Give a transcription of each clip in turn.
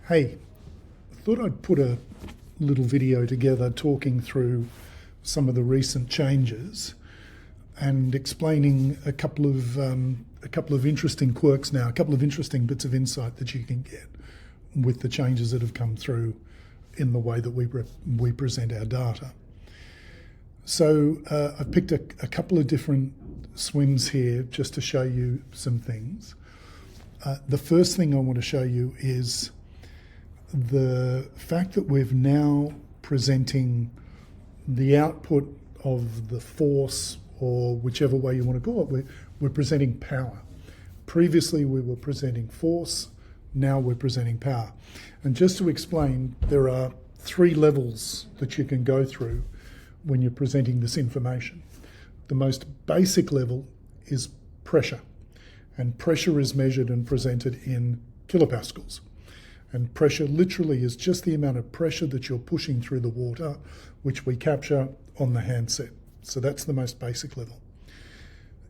Hey, thought I'd put a little video together talking through some of the recent changes and explaining a couple of interesting quirks now, a couple of interesting bits of insight that you can get with the changes that have come through in the way that we present our data. So I've picked a couple of different swims here just to show you some things. The first thing I want to show you is the fact that we're now presenting the output of the force, or whichever way you want to call it, we're presenting power. Previously we were presenting force, now we're presenting power. And just to explain, there are three levels that you can go through when you're presenting this information. The most basic level is pressure, and pressure is measured and presented in kilopascals. And pressure literally is just the amount of pressure that you're pushing through the water, which we capture on the handset. So that's the most basic level.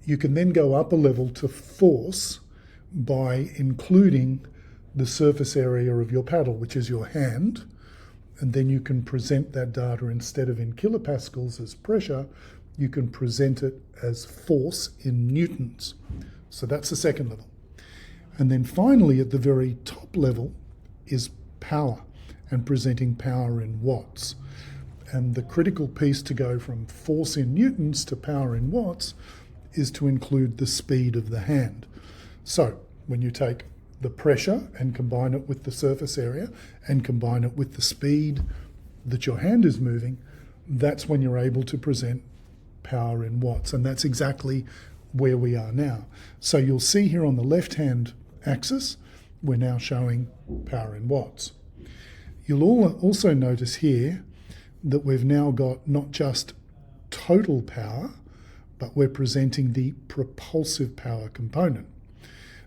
You can then go up a level to force by including the surface area of your paddle, which is your hand, and then you can present that data instead of in kilopascals as pressure, you can present it as force in newtons. So that's the second level. And then finally, at the very top level, is power, and presenting power in watts. And the critical piece to go from force in newtons to power in watts is to include the speed of the hand. So when you take the pressure and combine it with the surface area and combine it with the speed that your hand is moving, that's when you're able to present power in watts. And that's exactly where we are now. So you'll see here on the left-hand axis, we're now showing power in watts. You'll also notice here that we've now got not just total power, but we're presenting the propulsive power component.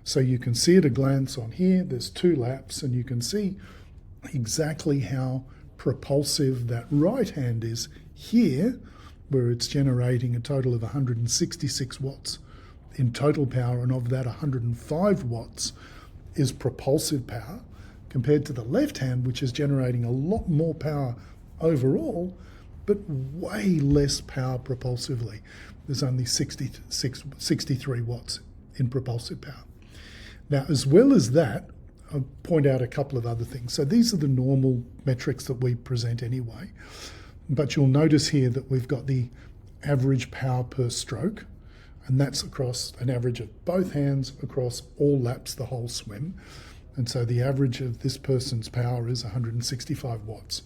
So you can see at a glance on here, there's 2 laps, and you can see exactly how propulsive that right hand is here, where it's generating a total of 166 watts in total power, and of that 105 watts is propulsive power, compared to the left hand, which is generating a lot more power overall, but way less power propulsively. There's only 63 watts in propulsive power. Now, as well as that, I'll point out a couple of other things. So these are the normal metrics that we present anyway, but you'll notice here that we've got the average power per stroke, and that's across an average of both hands across all laps, the whole swim. And so the average of this person's power is 165 watts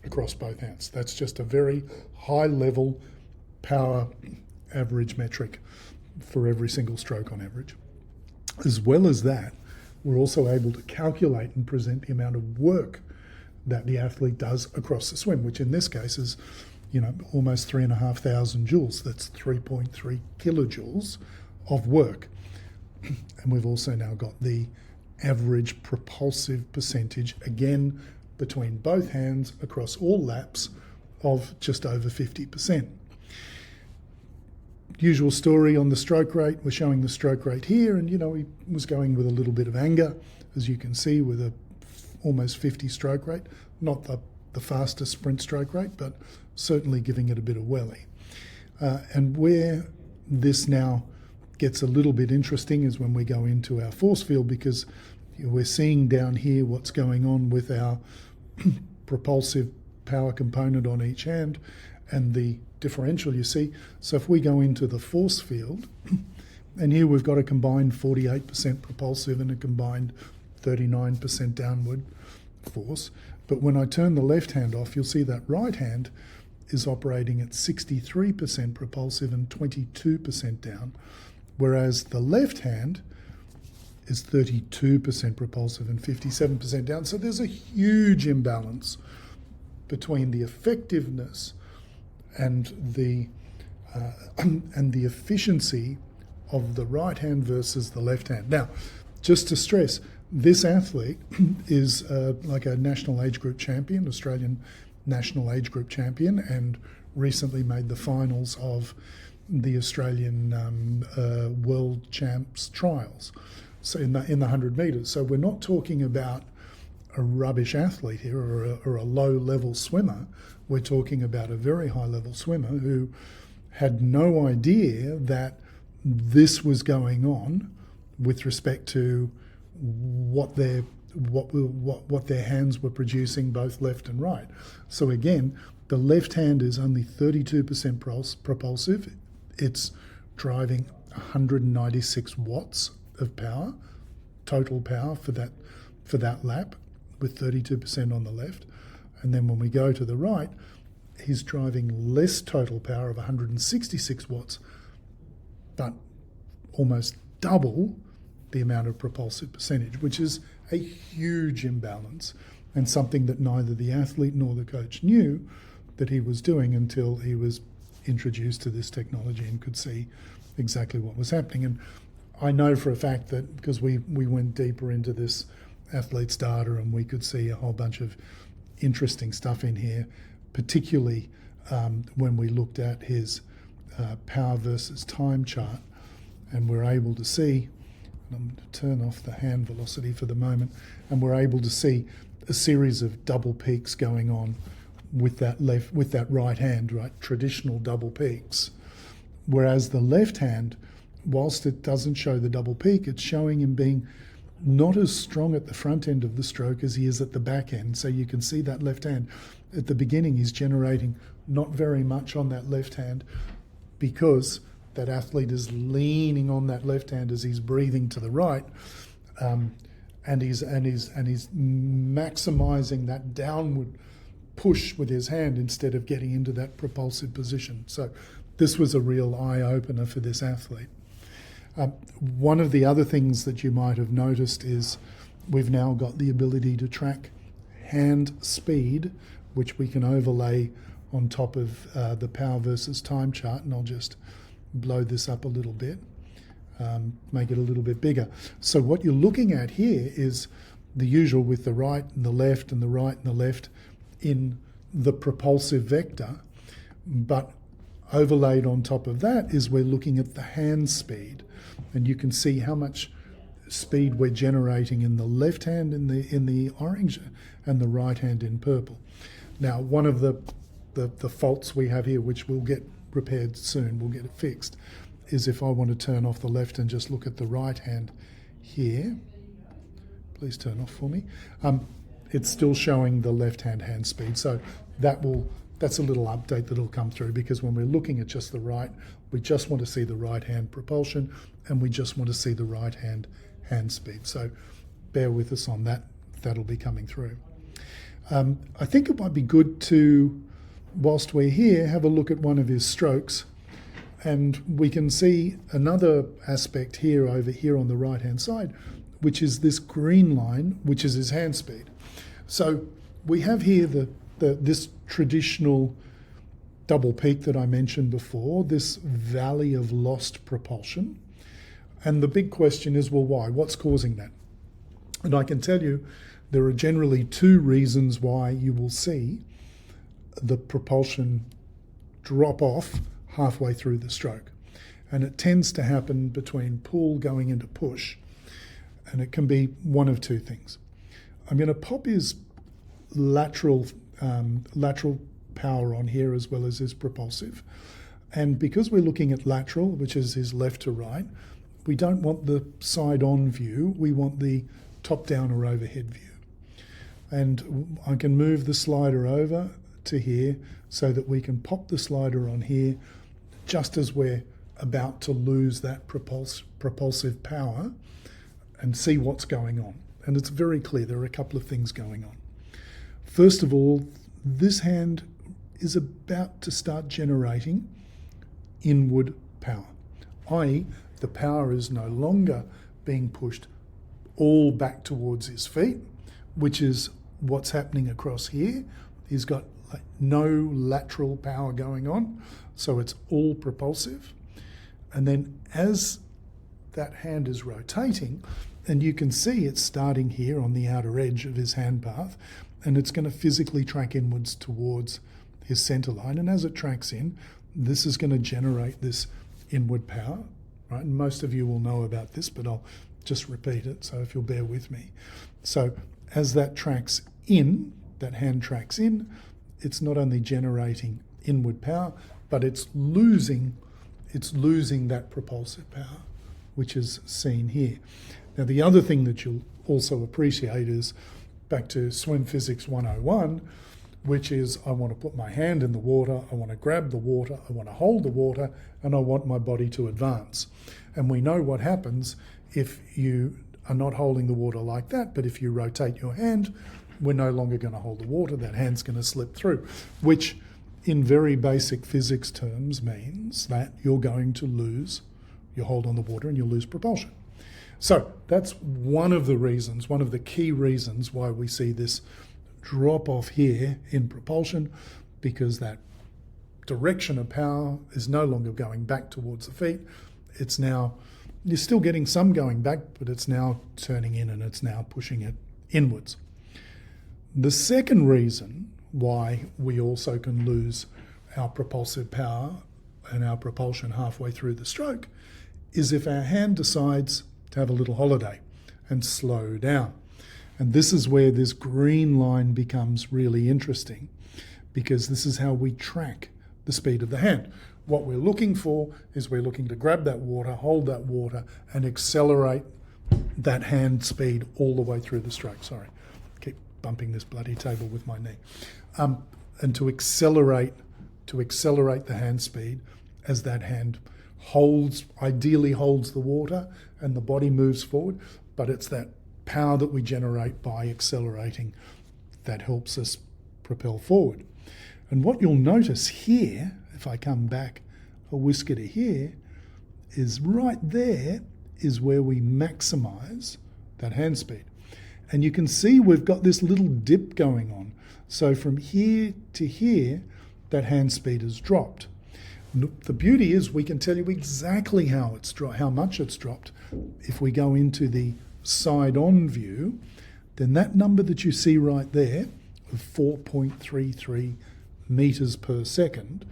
across both hands. That's just a very high level power average metric for every single stroke on average. As well as that, we're also able to calculate and present the amount of work that the athlete does across the swim, which in this case is almost 3,500 joules. That's 3.3 kilojoules of work. And we've also now got the average propulsive percentage, again, between both hands across all laps of just over 50%. Usual story on the stroke rate. We're showing the stroke rate here, and he was going with a little bit of anger, as you can see, with a almost 50 stroke rate. Not the fastest sprint stroke rate, but certainly giving it a bit of welly. And where this now gets a little bit interesting is when we go into our force field, because we're seeing down here what's going on with our propulsive power component on each hand and the differential you see. So if we go into the force field, and here we've got a combined 48% propulsive and a combined 39% downward force. But when I turn the left hand off, you'll see that right hand is operating at 63% propulsive and 22% down, whereas the left hand is 32% propulsive and 57% down. So there's a huge imbalance between the effectiveness and the efficiency of the right hand versus the left hand. Now, just to stress, this athlete is like a national age group champion, Australian national age group champion, and recently made the finals of the Australian World Champs trials, so in the 100 metres. So we're not talking about a rubbish athlete here or a low-level swimmer. We're talking about a very high-level swimmer who had no idea that this was going on with respect to what their hands were producing, both left and right. So again, the left hand is only 32% propulsive. It's driving 196 watts of power, total power for that lap, with 32% on the left. And then when we go to the right, he's driving less total power of 166 watts, but almost double the amount of propulsive percentage, which is a huge imbalance and something that neither the athlete nor the coach knew that he was doing until he was introduced to this technology and could see exactly what was happening. And I know for a fact that because we went deeper into this athlete's data and we could see a whole bunch of interesting stuff in here, particularly when we looked at his power versus time chart, and we're able to see, and I'm going to turn off the hand velocity for the moment, and we're able to see a series of double peaks going on with that right hand, right? Traditional double peaks. Whereas the left hand, whilst it doesn't show the double peak, it's showing him being not as strong at the front end of the stroke as he is at the back end. So you can see that left hand at the beginning, he's generating not very much on that left hand because that athlete is leaning on that left hand as he's breathing to the right, and he's maximizing that downward push with his hand instead of getting into that propulsive position. So this was a real eye-opener for this athlete. One of the other things that you might have noticed is we've now got the ability to track hand speed, which we can overlay on top of the power versus time chart, and I'll just blow this up a little bit, make it a little bit bigger. So what you're looking at here is the usual with the right and the left and the right and the left in the propulsive vector, but overlaid on top of that is we're looking at the hand speed, and you can see how much speed we're generating in the left hand in the orange and the right hand in purple. Now, one of the faults we have here, which we'll get repaired soon, we'll get it fixed, is if I want to turn off the left and just look at the right hand here, please turn off for me, it's still showing the left hand speed. So that's a little update that'll come through, because when we're looking at just the right, we just want to see the right hand propulsion and we just want to see the right hand speed. So bear with us on that, that'll be coming through. I think it might be good to, whilst we're here, have a look at one of his strokes, and we can see another aspect here over here on the right hand side, which is this green line, which is his hand speed. So we have here this traditional double peak that I mentioned before, this valley of lost propulsion. And the big question is, well, why? What's causing that? And I can tell you there are generally two reasons why you will see the propulsion drop off halfway through the stroke. And it tends to happen between pull going into push. And it can be one of two things. I'm going to pop his lateral power on here as well as his propulsive. And because we're looking at lateral, which is his left to right, we don't want the side-on view. We want the top-down or overhead view. And I can move the slider over to here so that we can pop the slider on here just as we're about to lose that propulsive power and see what's going on. And it's very clear there are a couple of things going on. First of all, this hand is about to start generating inward power, i.e. the power is no longer being pushed all back towards his feet, which is what's happening across here. He's got no lateral power going on, so it's all propulsive. And then as that hand is rotating, and you can see it's starting here on the outer edge of his hand path, and it's going to physically track inwards towards his center line. And as it tracks in, this is going to generate this inward power, right? And most of you will know about this, but I'll just repeat it, so if you'll bear with me. So as that tracks in, that hand tracks in, it's not only generating inward power, but it's losing that propulsive power, which is seen here. Now, the other thing that you'll also appreciate is back to Swim Physics 101, which is I want to put my hand in the water, I want to grab the water, I want to hold the water, and I want my body to advance. And we know what happens if you are not holding the water like that, but if you rotate your hand, we're no longer going to hold the water, that hand's going to slip through, which in very basic physics terms means that you're going to lose your hold on the water and you'll lose propulsion. So that's one of the reasons, one of the key reasons why we see this drop off here in propulsion, because that direction of power is no longer going back towards the feet. It's now, you're still getting some going back, but it's now turning in and it's now pushing it inwards. The second reason why we also can lose our propulsive power and our propulsion halfway through the stroke is if our hand decides to have a little holiday and slow down. And this is where this green line becomes really interesting, because this is how we track the speed of the hand. What we're looking for is we're looking to grab that water, hold that water, and accelerate that hand speed all the way through the stroke. Sorry, keep bumping this bloody table with my knee. And to accelerate the hand speed as that hand ideally holds the water and the body moves forward, but it's that power that we generate by accelerating that helps us propel forward. And what you'll notice here, if I come back a whisker to here, is right there is where we maximize that hand speed. And you can see we've got this little dip going on. So from here to here, that hand speed has dropped. The beauty is we can tell you exactly how much it's dropped. If we go into the side-on view, then that number that you see right there of 4.33 meters per second,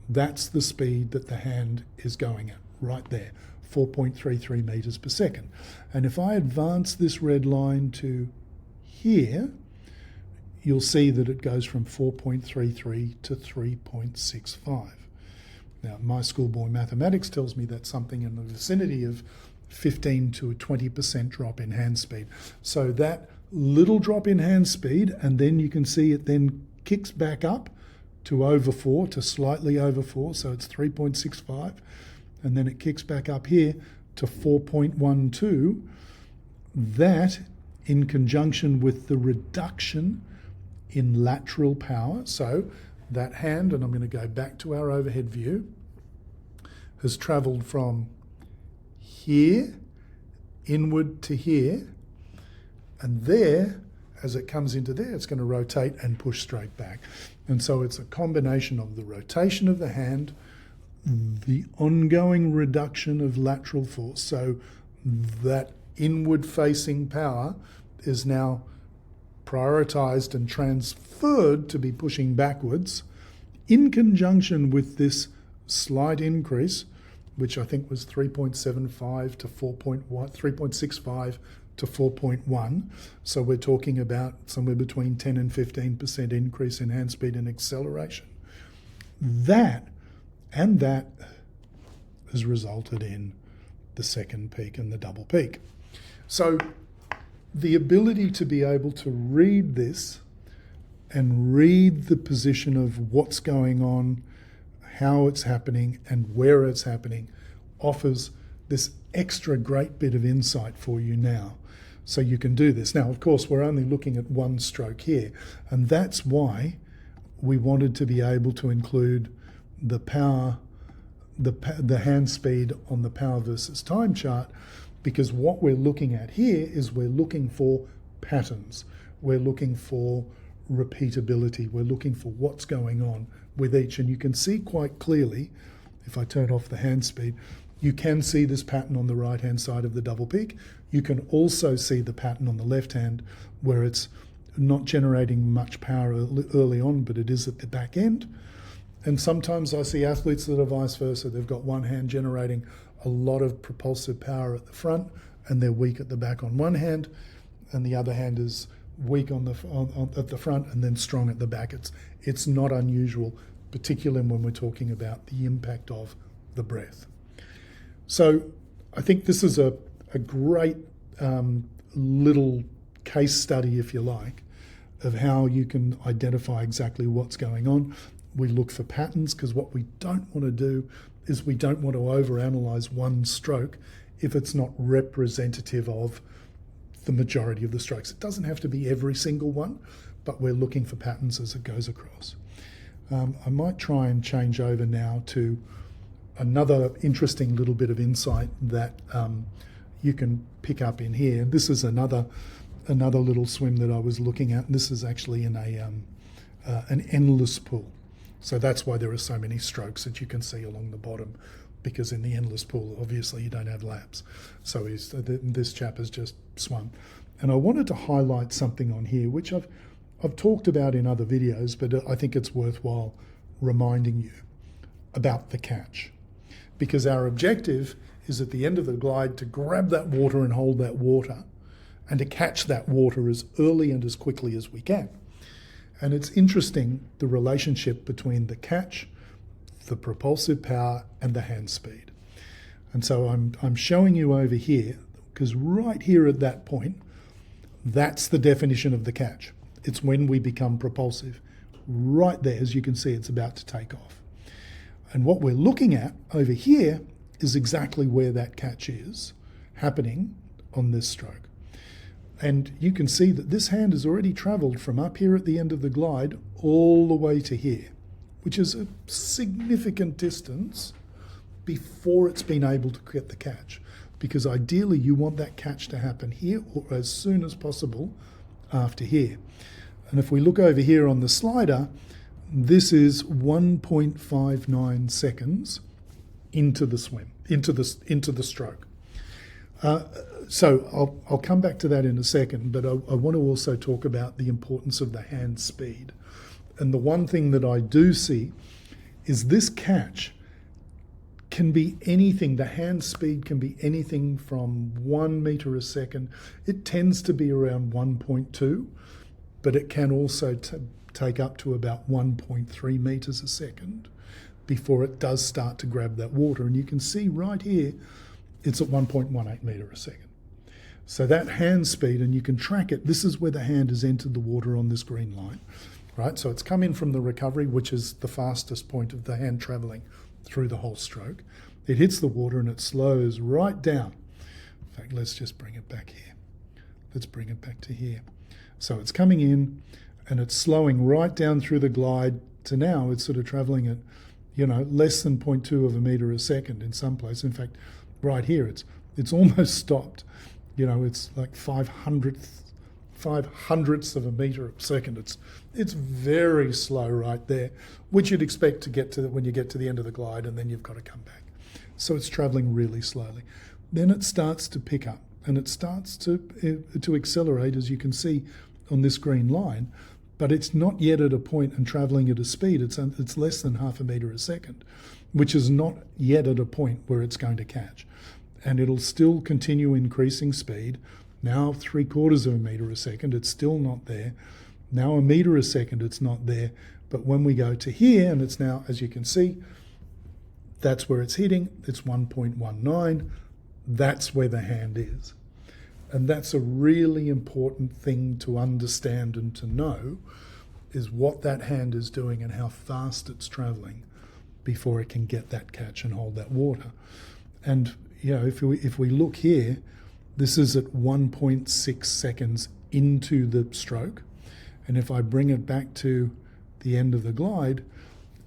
that's the speed that the hand is going at right there, 4.33 meters per second. And if I advance this red line to here, you'll see that it goes from 4.33 to 3.65. Now, my schoolboy mathematics tells me that's something in the vicinity of 15 to a 20% drop in hand speed. So that little drop in hand speed, and then you can see it then kicks back up to over 4, to slightly over 4, so it's 3.65, and then it kicks back up here to 4.12. That, in conjunction with the reduction in lateral power, so that hand, and I'm going to go back to our overhead view, has travelled from here inward to here, and there, as it comes into there, it's going to rotate and push straight back. And so it's a combination of the rotation of the hand, the ongoing reduction of lateral force, so that inward facing power is now prioritized and transferred to be pushing backwards, in conjunction with this slight increase, which I think was 3.75 to 3.65 to 4.1. So we're talking about somewhere between 10 and 15% increase in hand speed and acceleration. That has resulted in the second peak and the double peak. So the ability to be able to read this and read the position of what's going on, how it's happening, and where it's happening offers this extra great bit of insight for you now. So you can do this. Now, of course, we're only looking at one stroke here, and that's why we wanted to be able to include the power, the hand speed on the power versus time chart, because what we're looking at here is we're looking for patterns. We're looking for repeatability. We're looking for what's going on with each. And you can see quite clearly, if I turn off the hand speed, you can see this pattern on the right-hand side of the double peak. You can also see the pattern on the left hand where it's not generating much power early on, but it is at the back end. And sometimes I see athletes that are vice versa. They've got one hand generating a lot of propulsive power at the front and they're weak at the back on one hand, and the other hand is weak at the front and then strong at the back. It's not unusual, particularly when we're talking about the impact of the breath. So I think this is a great little case study, if you like, of how you can identify exactly what's going on. We look for patterns, because what we don't want to do is we don't want to overanalyze one stroke if it's not representative of the majority of the strokes. It doesn't have to be every single one, but we're looking for patterns as it goes across. I might try and change over now to another interesting little bit of insight that you can pick up in here. This is another little swim that I was looking at. This is actually in an endless pool. So that's why there are so many strokes that you can see along the bottom, because in the endless pool, obviously you don't have laps. So this chap has just swum. And I wanted to highlight something on here, which I've talked about in other videos, but I think it's worthwhile reminding you about the catch. Because our objective is at the end of the glide to grab that water and hold that water, and to catch that water as early and as quickly as we can. And it's interesting, the relationship between the catch, the propulsive power, and the hand speed. And so I'm showing you over here, because right here at that point, that's the definition of the catch. It's when we become propulsive. Right there, as you can see, it's about to take off. And what we're looking at over here is exactly where that catch is happening on this stroke. And you can see that this hand has already travelled from up here at the end of the glide all the way to here, which is a significant distance before it's been able to get the catch. Because ideally you want that catch to happen here or as soon as possible after here. And if we look over here on the slider, this is 1.59 seconds into the swim, into the stroke. So I'll come back to that in a second, but I want to also talk about the importance of the hand speed. And the one thing that I do see is this catch can be anything. The hand speed can be anything from 1 meter a second. It tends to be around 1.2, but it can also take up to about 1.3 meters a second before it does start to grab that water. And you can see right here, it's at 1.18 meter a second. So that hand speed, and you can track it, this is where the hand has entered the water on this green line, right? So it's come in from the recovery, which is the fastest point of the hand travelling through the whole stroke. It hits the water and it slows right down. In fact, let's just bring it back here. Let's bring it back to here. So it's coming in and it's slowing right down through the glide to now it's sort of travelling at, less than 0.2 of a metre a second in some place. In fact, right here, it's almost stopped. It's like 5/100ths of a metre a second. It's very slow right there, which you'd expect to get to when you get to the end of the glide, and then you've got to come back. So it's travelling really slowly. Then it starts to pick up, and it starts to accelerate, as you can see on this green line, but it's not yet at a point and travelling at a speed. It's less than 0.5 metre a second, which is not yet at a point where it's going to catch. And it'll still continue increasing speed. Now 0.75 metre a second, it's still not there. Now 1 metre a second, it's not there. But when we go to here, and it's now, as you can see, that's where it's hitting. It's 1.19. That's where the hand is. And that's a really important thing to understand and to know, is what that hand is doing and how fast it's travelling before it can get that catch and hold that water. And if we look here, this is at 1.6 seconds into the stroke. And if I bring it back to the end of the glide,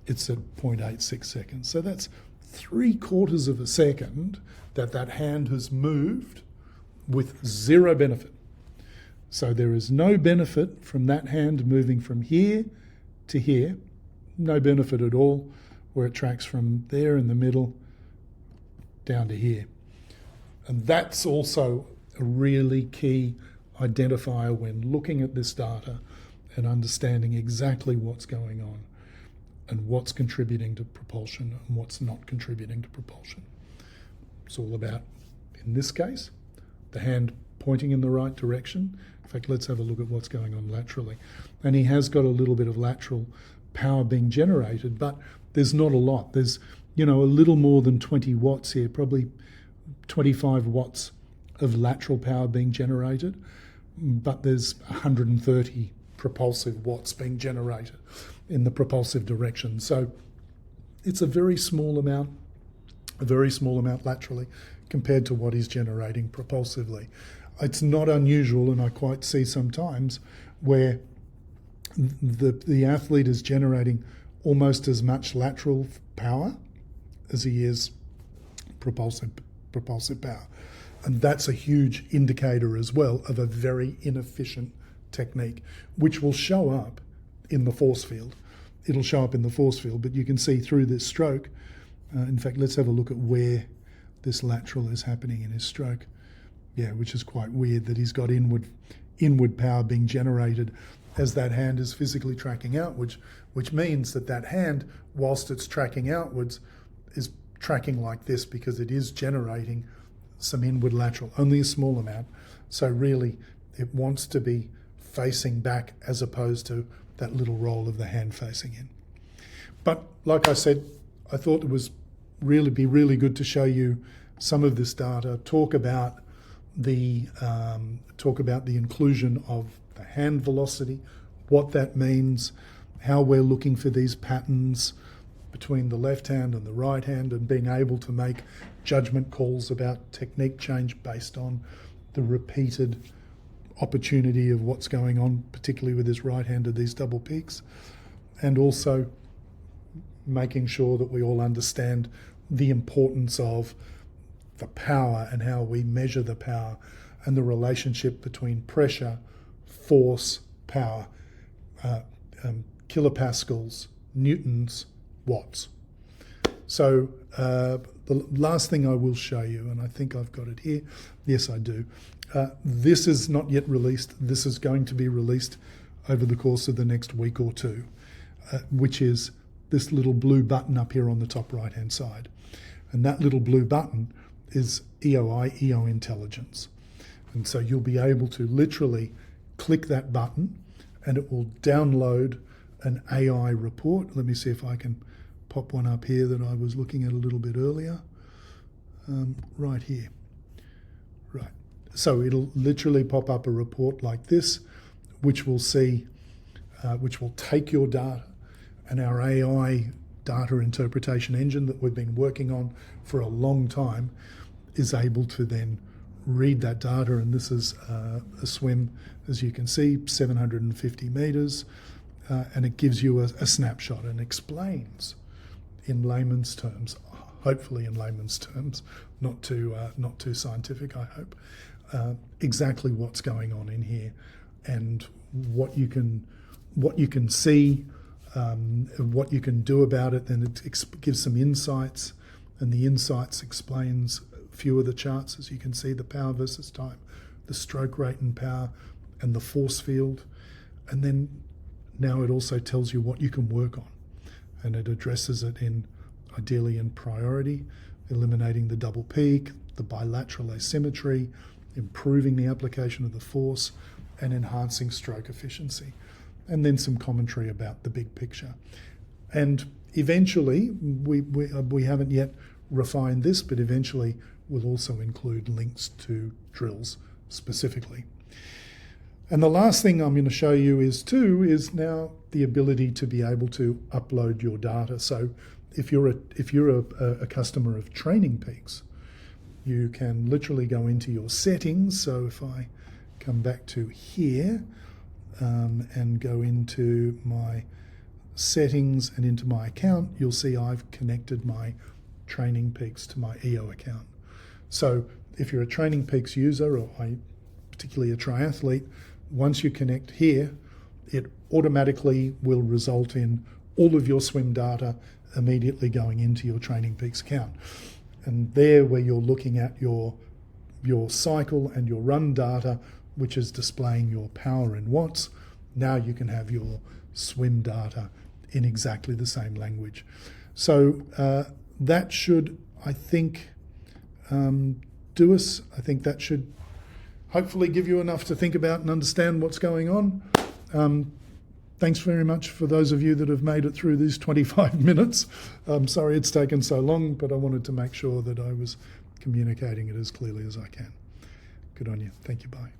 it's at 0.86 seconds. So that's 0.75 of a second that hand has moved with zero benefit. So there is no benefit from that hand moving from here to here, no benefit at all, where it tracks from there in the middle down to here. And that's also a really key identifier when looking at this data and understanding exactly what's going on and what's contributing to propulsion and what's not contributing to propulsion. It's all about, in this case, the hand pointing in the right direction. In fact, let's have a look at what's going on laterally. And he has got a little bit of lateral power being generated, but there's not a lot. There's, a little more than 20 watts here, probably 25 watts of lateral power being generated, but there's 130 propulsive watts being generated in the propulsive direction. So it's a very small amount laterally compared to what he's generating propulsively. It's not unusual, and I quite see sometimes where the athlete is generating almost as much lateral power as he is propulsive power. And that's a huge indicator as well of a very inefficient technique, which will show up in the force field. It'll show up in the force field, but you can see through this stroke. In fact, let's have a look at where this lateral is happening in his stroke. Yeah, which is quite weird that he's got inward power being generated as that hand is physically tracking outwards, which means that hand, whilst it's tracking outwards, is tracking like this because it is generating some inward lateral, only a small amount. So really, it wants to be facing back as opposed to that little roll of the hand facing in. But like I said, I thought it was be really good to show you some of this data, talk about the inclusion of the hand velocity, what that means, how we're looking for these patterns between the left hand and the right hand, and being able to make judgment calls about technique change based on the repeated opportunity of what's going on, particularly with this right hand of these double peaks, and also making sure that we all understand the importance of the power and how we measure the power and the relationship between pressure, force, power, kilopascals, newtons, watts. So the last thing I will show you, and I think I've got it here. Yes, I do. This is not yet released. This is going to be released over the course of the next week or two, which is this little blue button up here on the top right-hand side. And that little blue button is EO Intelligence. And so you'll be able to literally click that button and it will download an AI report. Let me see if I can pop one up here that I was looking at a little bit earlier. Right here. Right. So it'll literally pop up a report like this, which will take your data, and our AI data interpretation engine that we've been working on for a long time is able to then read that data. And this is a swim, as you can see, 750 metres, and it gives you a snapshot and explains in layman's terms, hopefully in layman's terms, not too scientific, I hope, exactly what's going on in here and what you can see, what you can do about it. Then it gives some insights, and the insights explains a few of the charts, as you can see, the power versus time, the stroke rate and power, and the force field. And then now it also tells you what you can work on, and it addresses it ideally in priority, eliminating the double peak, the bilateral asymmetry, improving the application of the force, and enhancing stroke efficiency. And then some commentary about the big picture. And eventually, we haven't yet refined this, but eventually we'll also include links to drills specifically. And the last thing I'm going to show you is now the ability to be able to upload your data. So if you're a customer of TrainingPeaks, you can literally go into your settings. So if I come back to here and go into my settings and into my account, you'll see I've connected my TrainingPeaks to my EO account. So if you're a TrainingPeaks user, or particularly a triathlete, once you connect here, it automatically will result in all of your swim data immediately going into your TrainingPeaks account. And there, where you're looking at your cycle and your run data, which is displaying your power in watts, now you can have your swim data in exactly the same language. So that should, I think, that should hopefully give you enough to think about and understand what's going on. Thanks very much for those of you that have made it through these 25 minutes. I'm sorry it's taken so long, but I wanted to make sure that I was communicating it as clearly as I can. Good on you. Thank you. Bye.